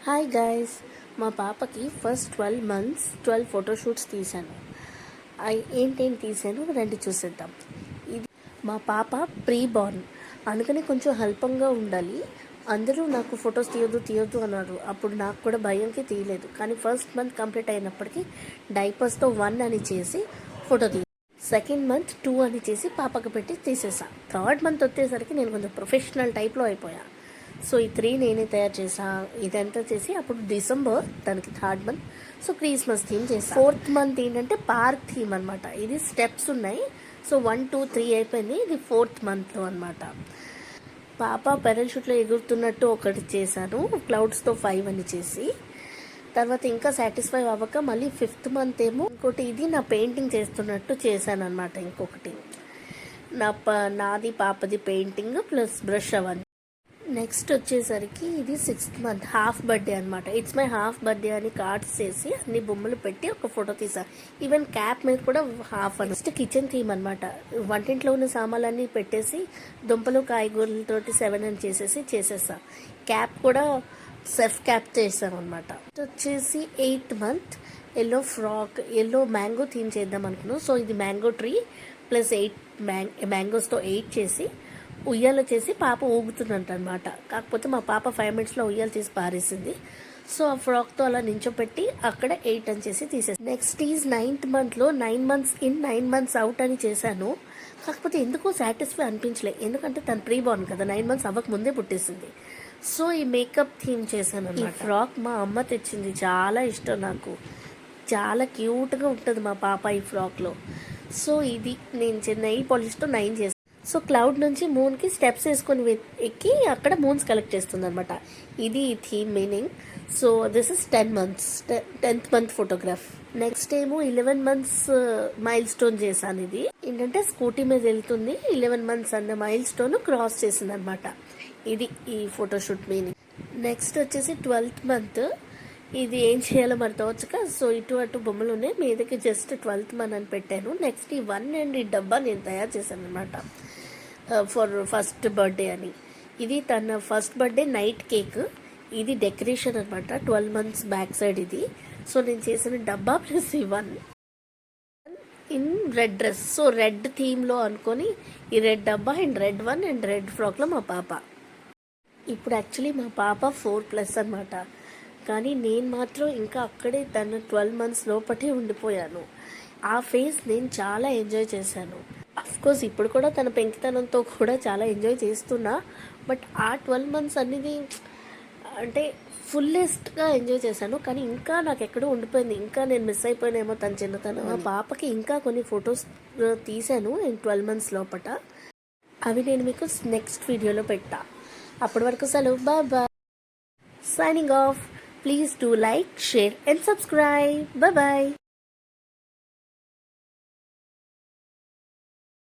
Hi guys, మా పాపకి first 12 months 12 photoshoots తీశాను. ఏంటేంటి తీశాను రండి చూసేద్దాం. ఇది మా పాప ప్రీ బార్న్, అందుకని కొంచెం హెల్పంగా ఉండాలి. అందరూ నాకు ఫొటోస్ తీయొద్దు అన్నారు. అప్పుడు నాకు కూడా భయంకి తీయలేదు. కానీ ఫస్ట్ మంత్ కంప్లీట్ అయినప్పటికీ డైపర్స్తో 1 అని చేసి ఫోటో సెకండ్ మంత్ 2 అని చేసి పాపకు పెట్టి తీసేసా. థర్డ్ మంత్ వచ్చేసరికి నేను కొంచెం ప్రొఫెషనల్ టైప్లో అయిపోయా. సో ఈ 3 నేనే తయారు చేసా. ఇదంతా చేసి అప్పుడు డిసెంబర్ తనకి third month, so Christmas theme చేసా. ఫోర్త్ మంత్ ఏంటంటే పార్క్ థీమ్ అనమాట. ఇది స్టెప్స్ ఉన్నాయి. సో 1, 2, 3 అయిపోయింది. ఇది ఫోర్త్ మంత్లో అనమాట. పాప పారాషూట్లో ఎగురుతున్నట్టు ఒకటి చేశాను, క్లౌడ్స్తో 5 అని చేసి. తర్వాత ఇంకా సాటిస్ఫై అవ్వక మళ్ళీ ఫిఫ్త్ మంత్ ఏమో ఇంకోటి, ఇది నా పెయింటింగ్ చేస్తున్నట్టు చేశాను అనమాట. ఇంకొకటి నాది పాపది పెయింటింగ్ ప్లస్ బ్రష్ అవన్నీ. నెక్స్ట్ వచ్చేసరికి ఇది 6th month హాఫ్ బర్త్డే అనమాట. ఇట్స్ మై హాఫ్ బర్త్డే అని కార్డ్స్ చేసి అన్ని బొమ్మలు పెట్టి ఒక ఫోటో తీసాను. ఈవెన్ క్యాప్ మీద కూడా హాఫ్ అని. నెక్స్ట్ కిచెన్ థీమ్ అనమాట. వంటింట్లో ఉన్న సామాన్లన్నీ పెట్టేసి దుంపలు కాయగూరలతోటి 7 అని చేసేసా. క్యాప్ కూడా సెల్ఫ్ క్యాప్ చేసాం అనమాట. వచ్చేసి 8th month yellow frock, yellow mango theme చేద్దాం అనుకున్నాం. సో ఇది మ్యాంగో ట్రీ ప్లస్ 8 మ్యాంగోస్తో 8 చేసి ఉయ్యాల చేసి పాప ఊగుతున్నట్టు అనమాట. కాకపోతే మా పాప 5 minutesలో ఉయ్యాలు తీసి పారేసింది. సో ఆ ఫ్రాక్తో అలా నించోపెట్టి అక్కడ 8 అని చేసి తీసేసి. Next is 9th monthలో 9 months in 9 months out అని చేశాను. కాకపోతే ఎందుకో సాటిస్ఫై అనిపించలే, ఎందుకంటే తను ప్రీ బార్న్ కదా, 9 months అవ్వక ముందే పుట్టేసింది. సో ఈ మేకప్ థీమ్ చేశాను. ఈ ఫ్రాక్ మా అమ్మ తెచ్చింది, చాలా ఇష్టం నాకు, చాలా క్యూట్గా ఉంటుంది మా పాప ఈ ఫ్రాక్లో. సో ఇది నేను నెయిల్ పాలిష్తో 9 చేశాను. సో క్లౌడ్ నుంచి మూన్కి స్టెప్స్ వేసుకొని ఎక్కి అక్కడ మూన్స్ కలెక్ట్ చేస్తుంది అనమాట. ఇది ఈ theme meaning. So this is 10 months 10th month photograph. Next ఏమో 11 months మైల్ స్టోన్ చేశాను. ఇది ఏంటంటే స్కూటీ మీద వెళ్తుంది, 11 months అన్న మైల్ స్టోన్ క్రాస్ చేసింది అనమాట. ఇది ఈ ఫోటోషూట్ మీనింగ్. నెక్స్ట్ వచ్చేసి 12th month. ఇది ఏం చేయాలో మరి తోచక సో ఇటు అటు బొమ్మలు ఉన్నాయి, మీదకి జస్ట్ 12th month అని పెట్టాను. నెక్స్ట్ ఈ 1 and ఈ డబ్బా నేను తయారు చేశాను అనమాట ఫర్ ఫస్ట్ బర్త్డే అని. ఇది తన ఫస్ట్ బర్త్డే నైట్ కేక్. ఇది డెకరేషన్ అనమాట, 12 months బ్యాక్ సైడ్ ఇది. సో నేను చేసిన డబ్బా ప్లస్ ఈ 1 in red dress. So red థీమ్లో అనుకొని ఈ రెడ్ డబ్బా అండ్ రెడ్ 1 అండ్ రెడ్ ఫ్రాక్లో మా పాప. ఇప్పుడు యాక్చువల్లీ మా పాప 4+ అనమాట. కానీ నేను మాత్రం ఇంకా అక్కడే తన 12 months లోపటే ఉండిపోయాను. ఆ ఫేజ్ నేను చాలా ఎంజాయ్ చేశాను. అఫ్కోర్స్ ఇప్పుడు కూడా తన పెంకితనంతో కూడా చాలా ఎంజాయ్ చేస్తున్నా. బట్ ఆ 12 months అనేది అంటే ఫుల్లెస్ట్గా ఎంజాయ్ చేశాను. కానీ ఇంకా నాకు ఎక్కడో ఉండిపోయింది, ఇంకా నేను మిస్ అయిపోయినేమో తన చిన్నతనం. మా పాపకి ఇంకా కొన్ని ఫొటోస్ తీశాను 12 months లోపట. అవి నేను మీకు నెక్స్ట్ వీడియోలో పెట్టా. అప్పటి వరకు సెలవు, bye. Signing off. Please do like, share and subscribe. Bye bye.